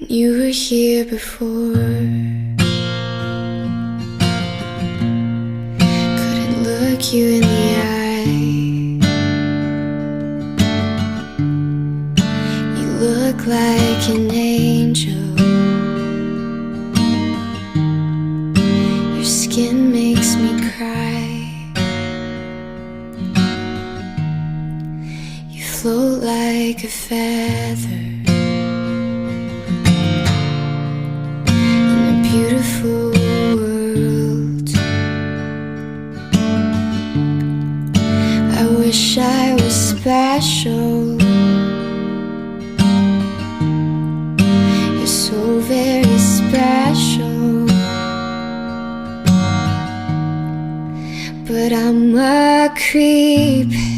You were here before. Couldn't look you in the eye. You look like an angel. Your skin makes me cry. You float like a feather beautiful world. I wish I was special. You're so very special, but I'm a creep.